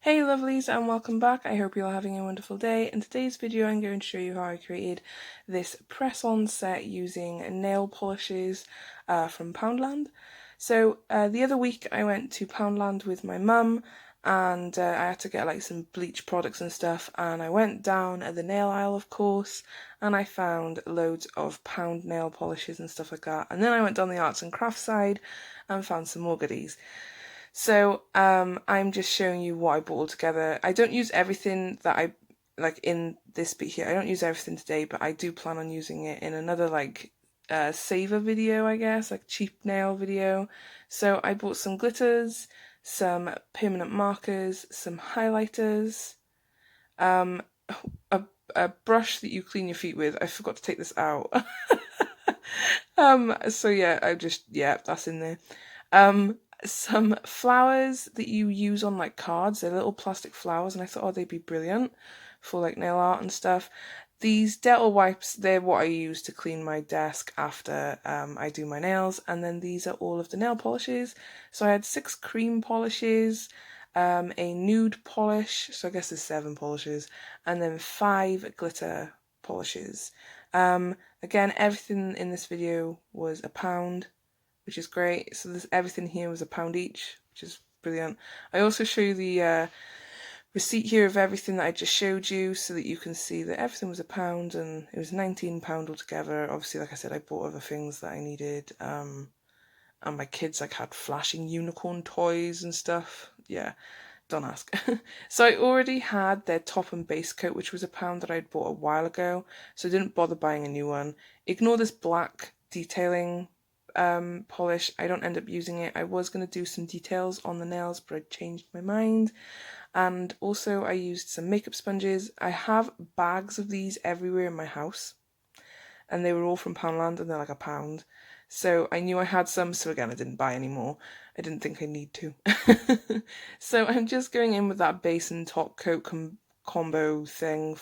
Hey lovelies and welcome back. I hope you're all having a wonderful day. In today's video I'm going to show you how I created this press-on set using nail polishes from Poundland. So the other week I went to Poundland with my mum and I had to get like some bleach products and stuff, and I went down at the nail aisle of course and I found loads of Pound nail polishes and stuff like that, and then I went down the arts and crafts side and found some more goodies. So I'm just showing you what I bought all together. I don't use everything that I like in this bit here. I don't use everything today, but I do plan on using it in another like saver video, I guess, like cheap nail video. So I bought some glitters, some permanent markers, some highlighters, um, a, a brush that you clean your feet with. I forgot to take this out. So yeah, that's in there. Some flowers that you use on like cards. They're little plastic flowers, and I thought, oh, they'd be brilliant for like nail art and stuff. These Dettol wipes, they're what I use to clean my desk after I do my nails. And then these are all of the nail polishes. So I had 6 cream polishes, a nude polish, so I guess there's 7 polishes, and then 5 glitter polishes. Again, everything in this video was £1, which is great. So everything here was £1 each, which is brilliant. I also show you the receipt here of everything that I just showed you so that you can see that everything was £1 and it was £19 altogether. Obviously, like I said, I bought other things that I needed. And my kids like had flashing unicorn toys and stuff. Yeah, don't ask. So I already had their top and base coat, which was £1 that I'd bought a while ago, so I didn't bother buying a new one. Ignore this black detailing polish. I don't end up using it. I was going to do some details on the nails, but I changed my mind. And also I used some makeup sponges. I have bags of these everywhere in my house, and they were all from Poundland and they're like £1. So I knew I had some, so again I didn't buy any more. I didn't think I need to. So I'm just going in with that base and top coat combo thing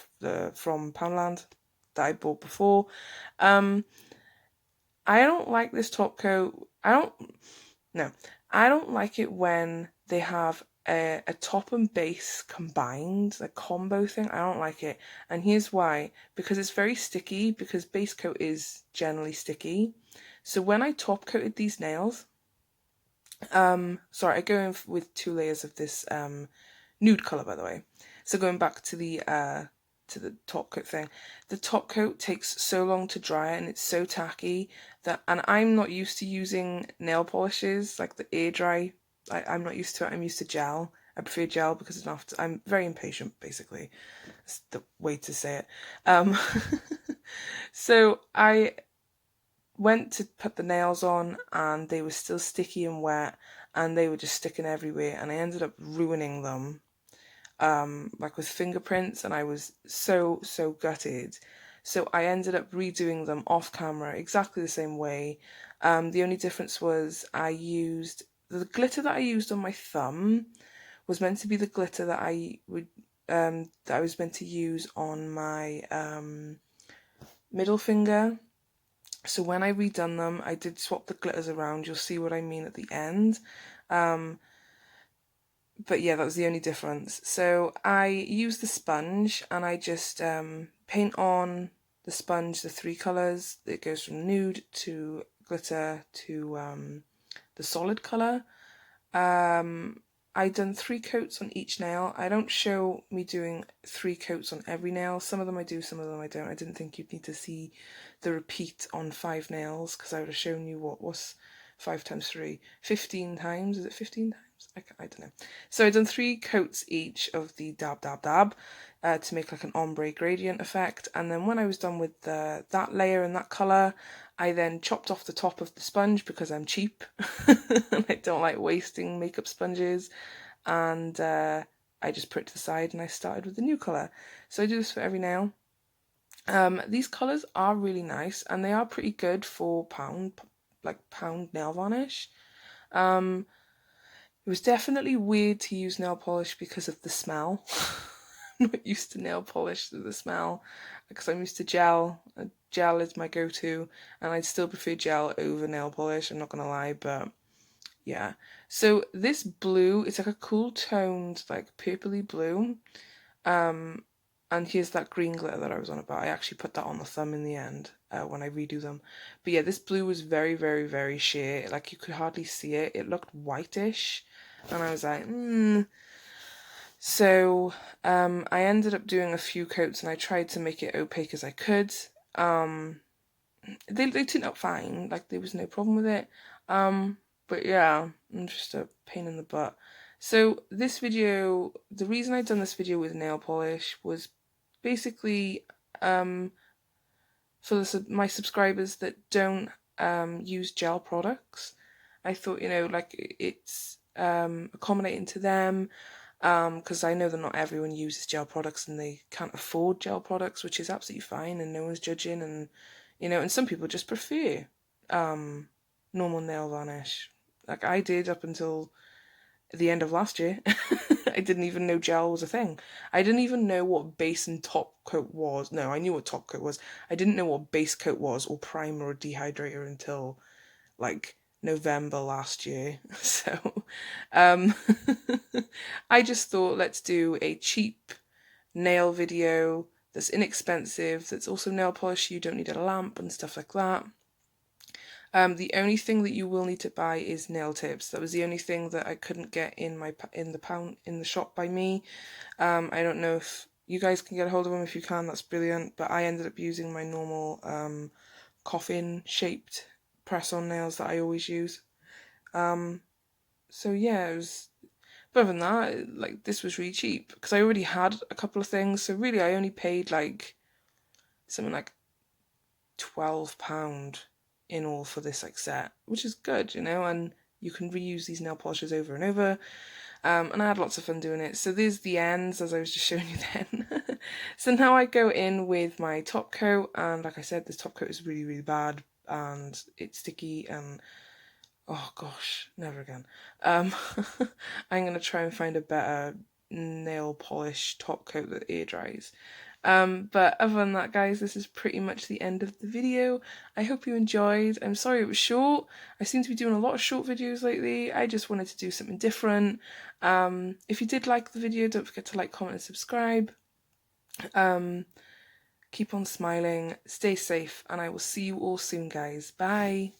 from Poundland that I bought before. I don't like this top coat. I don't like it when they have a top and base combined, like combo thing. I don't like it, and here's why. Because it's very sticky, because base coat is generally sticky. So when I top coated these nails, sorry, I go in with 2 layers of this nude colour, by the way. So going back to the top coat thing, the top coat takes so long to dry and it's so tacky that, and I'm not used to using nail polishes like the air dry. I'm not used to it. I'm used to gel. I prefer gel because I'm very impatient, basically. That's the way to say it. So I went to put the nails on and they were still sticky and wet and they were just sticking everywhere, and I ended up ruining them like with fingerprints, and I was so gutted. So I ended up redoing them off camera exactly the same way. The only difference was I used the glitter that I used on my thumb was meant to be the glitter that I was meant to use on my middle finger. So when I redone them, I did swap the glitters around. You'll see what I mean at the end. But yeah, that was the only difference. So I use the sponge and I just paint on the sponge the 3 colours. It goes from nude to glitter to the solid colour. I done 3 coats on each nail. I don't show me doing 3 coats on every nail. Some of them I do, some of them I don't. I didn't think you'd need to see the repeat on 5 nails, because I would have shown you what was 5 times 3. 15 times, is it 15 times? I don't know. So I've done 3 coats each of the dab to make like an ombre gradient effect, and then when I was done with that layer and that colour, I then chopped off the top of the sponge because I'm cheap and I don't like wasting makeup sponges, and I just put it to the side and I started with the new colour. So I do this for every nail. These colours are really nice and they are pretty good for pound nail varnish. It was definitely weird to use nail polish because of the smell. I'm not used to nail polish with the smell, because I'm used to gel. Gel is my go-to, and I'd still prefer gel over nail polish, I'm not gonna lie, but Yeah. So this blue, it's like a cool toned, like purpley blue. Um, and here's that green glitter that I was on about. I actually put that on the thumb in the end when I redo them. But yeah, this blue was very, very, very sheer. Like you could hardly see it. It looked whitish. And I was like, So I ended up doing a few coats and I tried to make it opaque as I could. They turned out fine. Like there was no problem with it. But yeah, I'm just a pain in the butt. So this video, the reason I'd done this video with nail polish was basically for my subscribers that don't use gel products. I thought, like it's accommodating to them because I know that not everyone uses gel products and they can't afford gel products, which is absolutely fine and no one's judging. And and some people just prefer normal nail varnish, like I did up until the end of last year. I didn't even know gel was a thing. I didn't even know what base and top coat was. No, I knew what top coat was. I didn't know what base coat was, or primer or dehydrator, until like November last year. So um I just thought, let's do a cheap nail video that's inexpensive, that's also nail polish, you don't need a lamp and stuff like that. The only thing that you will need to buy is nail tips. That was the only thing that I couldn't get in the shop by me. I don't know if you guys can get a hold of them. If you can, that's brilliant. But I ended up using my normal coffin shaped press-on nails that I always use. So yeah, it was. But other than that, like this was really cheap because I already had a couple of things. So really, I only paid like something like £12 in all for this like set, which is good, and you can reuse these nail polishes over and over. And I had lots of fun doing it. So there's the ends, as I was just showing you then. So now I go in with my top coat, and like I said, this top coat is really, really bad, and it's sticky, and oh gosh, never again. I'm going to try and find a better nail polish top coat that air dries. But other than that, guys, this is pretty much the end of the video. I hope you enjoyed. I'm sorry it was short. I seem to be doing a lot of short videos lately. I just wanted to do something different. If you did like the video, don't forget to like, comment, and subscribe. Keep on smiling, stay safe, and I will see you all soon, guys. Bye.